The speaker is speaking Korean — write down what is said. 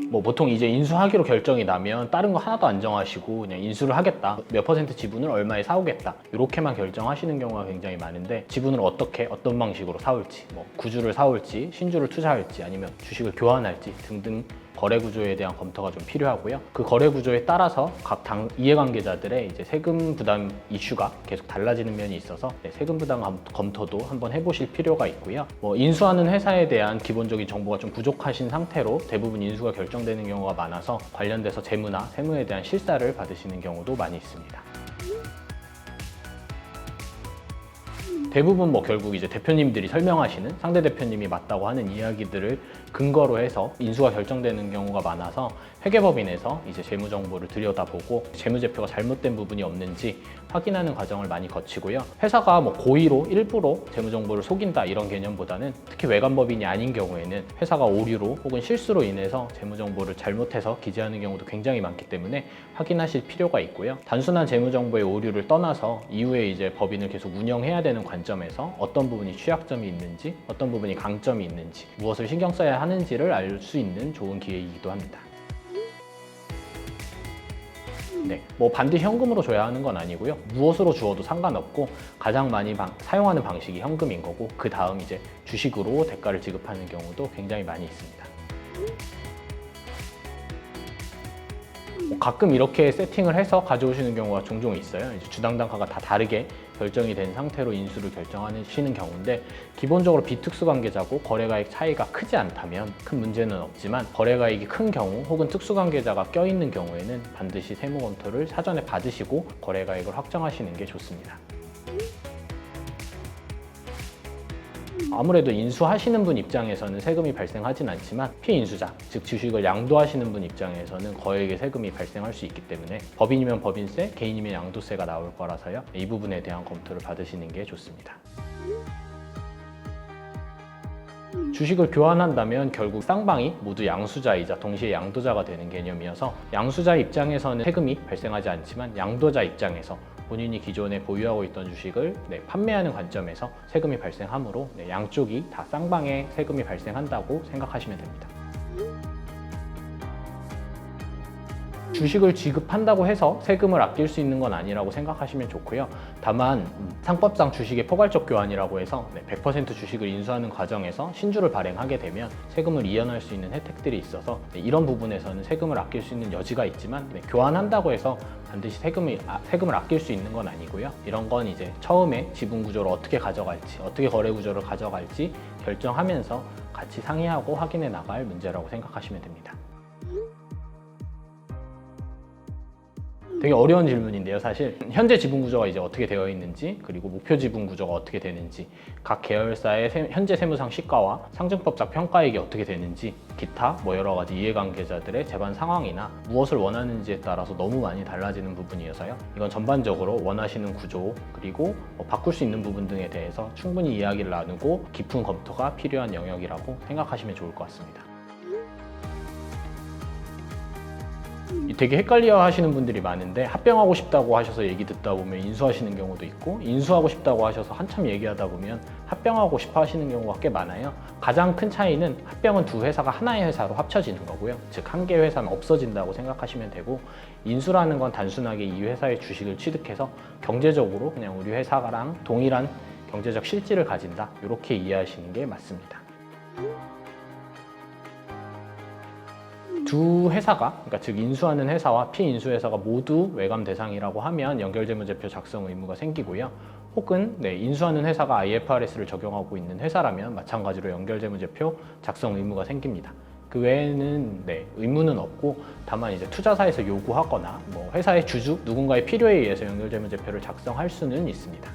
뭐 보통 이제 인수하기로 결정이 나면 다른 거 하나도 안 정하시고 그냥 인수를 하겠다, 몇 퍼센트 지분을 얼마에 사오겠다 이렇게만 결정하시는 경우가 굉장히 많은데, 지분을 어떻게 어떤 방식으로 사올지, 뭐 구주를 사올지 신주를 투자할지 아니면 주식을 교환할지 등등 거래 구조에 대한 검토가 좀 필요하고요. 그 거래 구조에 따라서 각 당 이해관계자들의 이제 세금 부담 이슈가 계속 달라지는 면이 있어서 세금 부담 검토도 한번 해보실 필요가 있고요. 뭐 인수하는 회사에 대한 기본적인 정보가 좀 부족하신 상태로 대부분 인수가 결정되는 경우가 많아서 관련돼서 재무나 세무에 대한 실사를 받으시는 경우도 많이 있습니다. 대부분 뭐 결국 이제 대표님들이 설명하시는, 상대 대표님이 맞다고 하는 이야기들을 근거로 해서 인수가 결정되는 경우가 많아서 회계법인에서 이제 재무 정보를 들여다보고 재무제표가 잘못된 부분이 없는지 확인하는 과정을 많이 거치고요. 회사가 뭐 고의로 일부러 재무 정보를 속인다 이런 개념보다는, 특히 외관법인이 아닌 경우에는 회사가 오류로 혹은 실수로 인해서 재무 정보를 잘못해서 기재하는 경우도 굉장히 많기 때문에 확인하실 필요가 있고요. 단순한 재무 정보의 오류를 떠나서 이후에 이제 법인을 계속 운영해야 되는 관점에서 어떤 부분이 취약점이 있는지, 어떤 부분이 강점이 있는지, 무엇을 신경 써야 하는지를 알 수 있는 좋은 기회이기도 합니다. 네, 뭐 반드시 현금으로 줘야 하는 건 아니고요. 무엇으로 주어도 상관없고 가장 많이 사용하는 방식이 현금인 거고, 그 다음 이제 주식으로 대가를 지급하는 경우도 굉장히 많이 있습니다. 가끔 이렇게 세팅을 해서 가져오시는 경우가 종종 있어요. 이제 주당 단가가 다 다르게 결정이 된 상태로 인수를 결정하시는 경우인데, 기본적으로 비특수관계자고 거래가액 차이가 크지 않다면 큰 문제는 없지만, 거래가액이 큰 경우 혹은 특수관계자가 껴있는 경우에는 반드시 세무검토를 사전에 받으시고 거래가액을 확정하시는 게 좋습니다. 아무래도 인수하시는 분 입장에서는 세금이 발생하진 않지만, 피인수자, 즉 주식을 양도하시는 분 입장에서는 거액의 세금이 발생할 수 있기 때문에 법인이면 법인세, 개인이면 양도세가 나올 거라서요. 이 부분에 대한 검토를 받으시는 게 좋습니다. 주식을 교환한다면 결국 쌍방이 모두 양수자이자 동시에 양도자가 되는 개념이어서, 양수자 입장에서는 세금이 발생하지 않지만 양도자 입장에서 본인이 기존에 보유하고 있던 주식을 판매하는 관점에서 세금이 발생하므로 양쪽이 다 쌍방의 세금이 발생한다고 생각하시면 됩니다. 주식을 지급한다고 해서 세금을 아낄 수 있는 건 아니라고 생각하시면 좋고요. 다만 상법상 주식의 포괄적 교환이라고 해서 100% 주식을 인수하는 과정에서 신주를 발행하게 되면 세금을 이연할 수 있는 혜택들이 있어서 이런 부분에서는 세금을 아낄 수 있는 여지가 있지만, 교환한다고 해서 반드시 세금을 아낄 수 있는 건 아니고요. 이런 건 이제 처음에 지분 구조를 어떻게 가져갈지, 어떻게 거래 구조를 가져갈지 결정하면서 같이 상의하고 확인해 나갈 문제라고 생각하시면 됩니다. 되게 어려운 질문인데요. 사실 현재 지분 구조가 이제 어떻게 되어 있는지, 그리고 목표 지분 구조가 어떻게 되는지, 각 계열사의 현재 세무상 시가와 상증법적 평가액이 어떻게 되는지, 기타 뭐 여러 가지 이해관계자들의 재반 상황이나 무엇을 원하는지에 따라서 너무 많이 달라지는 부분이어서요. 이건 전반적으로 원하시는 구조, 그리고 바꿀 수 있는 부분 등에 대해서 충분히 이야기를 나누고 깊은 검토가 필요한 영역이라고 생각하시면 좋을 것 같습니다. 되게 헷갈려 하시는 분들이 많은데, 합병하고 싶다고 하셔서 얘기 듣다 보면 인수하시는 경우도 있고, 인수하고 싶다고 하셔서 한참 얘기하다 보면 합병하고 싶어 하시는 경우가 꽤 많아요. 가장 큰 차이는, 합병은 두 회사가 하나의 회사로 합쳐지는 거고요. 즉 한 개 회사는 없어진다고 생각하시면 되고, 인수라는 건 단순하게 이 회사의 주식을 취득해서 경제적으로 그냥 우리 회사랑 동일한 경제적 실질을 가진다, 이렇게 이해하시는 게 맞습니다. 두 회사가, 그러니까 즉 인수하는 회사와 피인수 회사가 모두 외감 대상이라고 하면 연결재무제표 작성 의무가 생기고요. 혹은 인수하는 회사가 IFRS를 적용하고 있는 회사라면 마찬가지로 연결재무제표 작성 의무가 생깁니다. 그 외에는 의무는 없고, 다만 이제 투자사에서 요구하거나 뭐 회사의 주주 누군가의 필요에 의해서 연결재무제표를 작성할 수는 있습니다.